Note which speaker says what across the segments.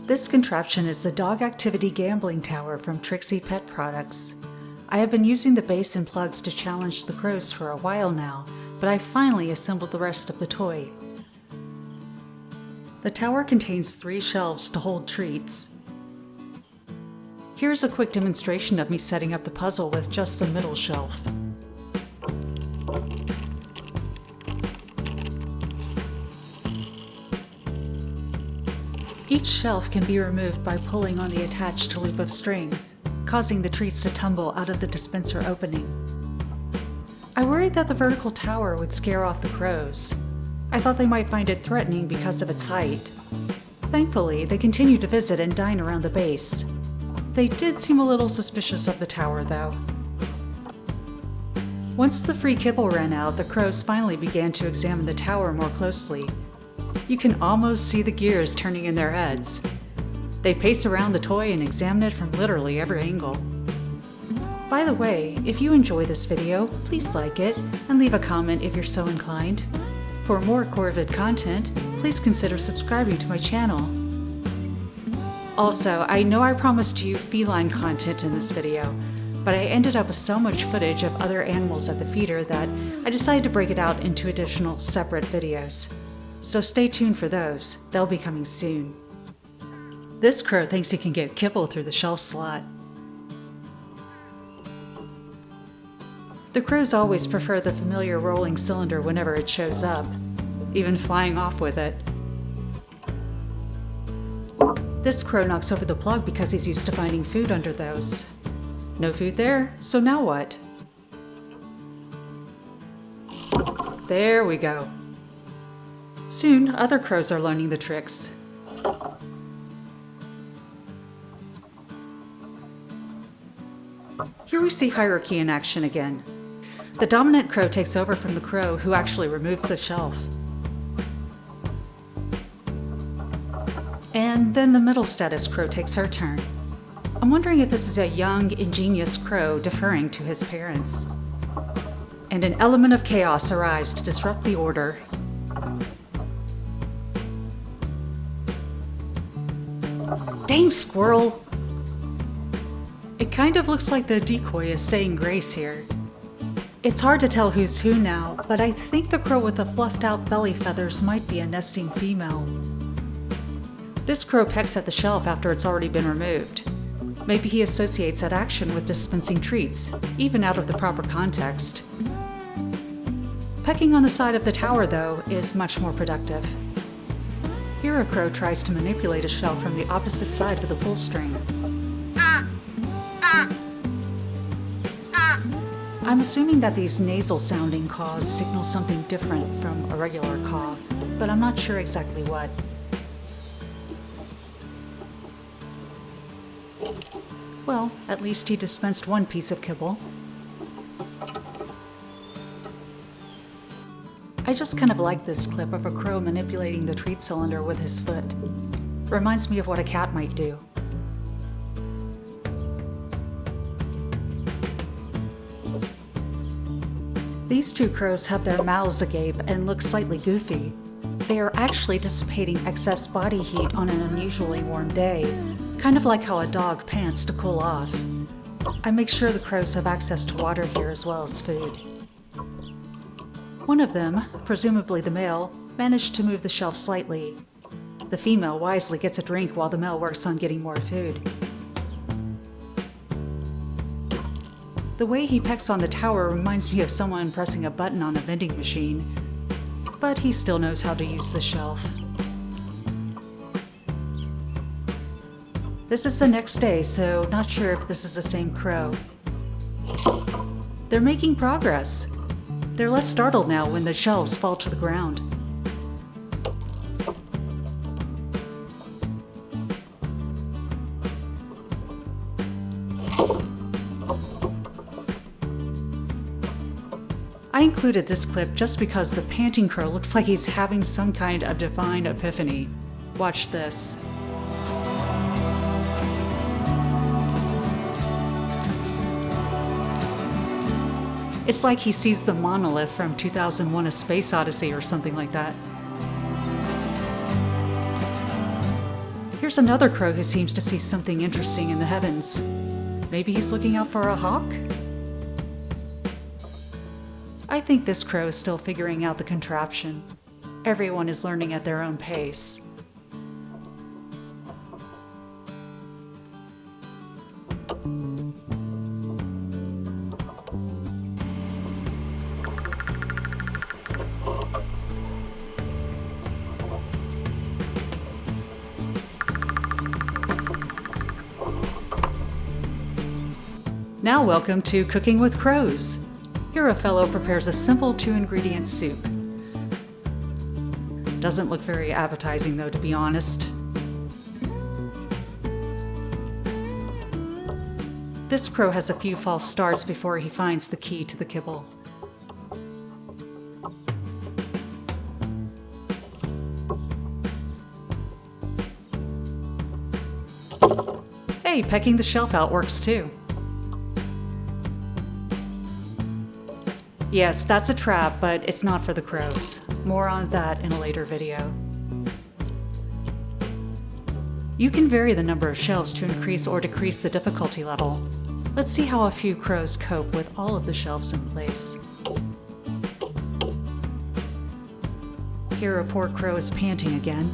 Speaker 1: This contraption is the dog activity gambling tower from Trixie Pet Products. I have been using the base and plugs to challenge the crows for a while now, but I finally assembled the rest of the toy. The tower contains 3 shelves to hold treats. Here's a quick demonstration of me setting up the puzzle with just the middle shelf. Each shelf can be removed by pulling on the attached loop of string, causing the treats to tumble out of the dispenser opening. I worried that the vertical tower would scare off the crows. I thought they might find it threatening because of its height. Thankfully, they continued to visit and dine around the base. They did seem a little suspicious of the tower, though. Once the free kibble ran out, the crows finally began to examine the tower more closely. You can almost see the gears turning in their heads. They pace around the toy and examine it from literally every angle. By the way, if you enjoy this video, please like it and leave a comment if you're so inclined. For more Corvid content, please consider subscribing to my channel. Also, I know I promised you feline content in this video, but I ended up with so much footage of other animals at the feeder that I decided to break it out into additional separate videos. So stay tuned for those, they'll be coming soon. This crow thinks he can get kibble through the shelf slot. The crows always prefer the familiar rolling cylinder whenever it shows up, even flying off with it. This crow knocks over the plug because he's used to finding food under those. No food there, so now what? There we go. Soon, other crows are learning the tricks. Here we see hierarchy in action again. The dominant crow takes over from the crow who actually removed the shelf. And then the middle status crow takes her turn. I'm wondering if this is a young, ingenious crow deferring to his parents. And an element of chaos arrives to disrupt the order. Dang squirrel! It kind of looks like the decoy is saying grace here. It's hard to tell who's who now, but I think the crow with the fluffed out belly feathers might be a nesting female. This crow pecks at the shelf after it's already been removed. Maybe he associates that action with dispensing treats, even out of the proper context. Pecking on the side of the tower, though, is much more productive. Here a crow tries to manipulate a shelf from the opposite side of the pull string. I'm assuming that these nasal sounding caws signal something different from a regular caw, but I'm not sure exactly what. Well, at least he dispensed one piece of kibble. I just kind of like this clip of a crow manipulating the treat cylinder with his foot. Reminds me of what a cat might do. These 2 crows have their mouths agape and look slightly goofy. They are actually dissipating excess body heat on an unusually warm day, kind of like how a dog pants to cool off. I make sure the crows have access to water here as well as food. One of them, presumably the male, managed to move the shelf slightly. The female wisely gets a drink while the male works on getting more food. The way he pecks on the tower reminds me of someone pressing a button on a vending machine, but he still knows how to use the shelf. This is the next day, so not sure if this is the same crow. They're making progress. They're less startled now when the shelves fall to the ground. I included this clip just because the panting crow looks like he's having some kind of divine epiphany. Watch this. It's like he sees the monolith from 2001: A Space Odyssey or something like that. Here's another crow who seems to see something interesting in the heavens. Maybe he's looking out for a hawk? I think this crow is still figuring out the contraption. Everyone is learning at their own pace. Now welcome to Cooking with Crows. Here a fellow prepares a simple 2-ingredient soup. Doesn't look very appetizing though, to be honest. This crow has a few false starts before he finds the key to the kibble. Hey, pecking the shelf out works too. Yes, that's a trap, but it's not for the crows. More on that in a later video. You can vary the number of shelves to increase or decrease the difficulty level. Let's see how a few crows cope with all of the shelves in place. Here a poor crow is panting again.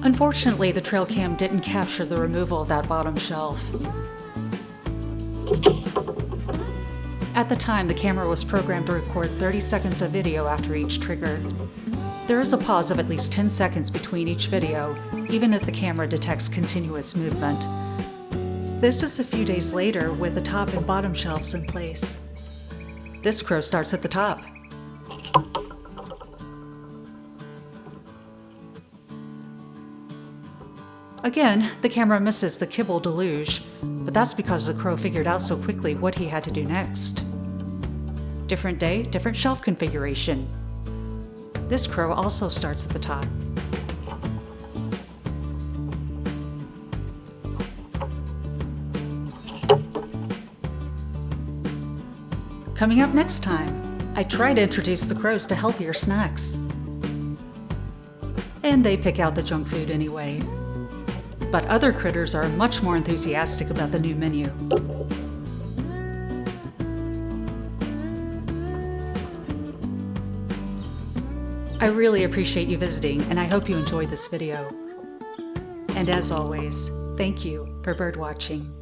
Speaker 1: Unfortunately, the trail cam didn't capture the removal of that bottom shelf. At the time, the camera was programmed to record 30 seconds of video after each trigger. There is a pause of at least 10 seconds between each video, even if the camera detects continuous movement. This is a few days later with the top and bottom shelves in place. This crow starts at the top. Again, the camera misses the kibble deluge, but that's because the crow figured out so quickly what he had to do next. Different day, different shelf configuration. This crow also starts at the top. Coming up next time, I try to introduce the crows to healthier snacks. And they pick out the junk food anyway. But other critters are much more enthusiastic about the new menu. I really appreciate you visiting, and I hope you enjoyed this video. And as always, thank you for birdwatching.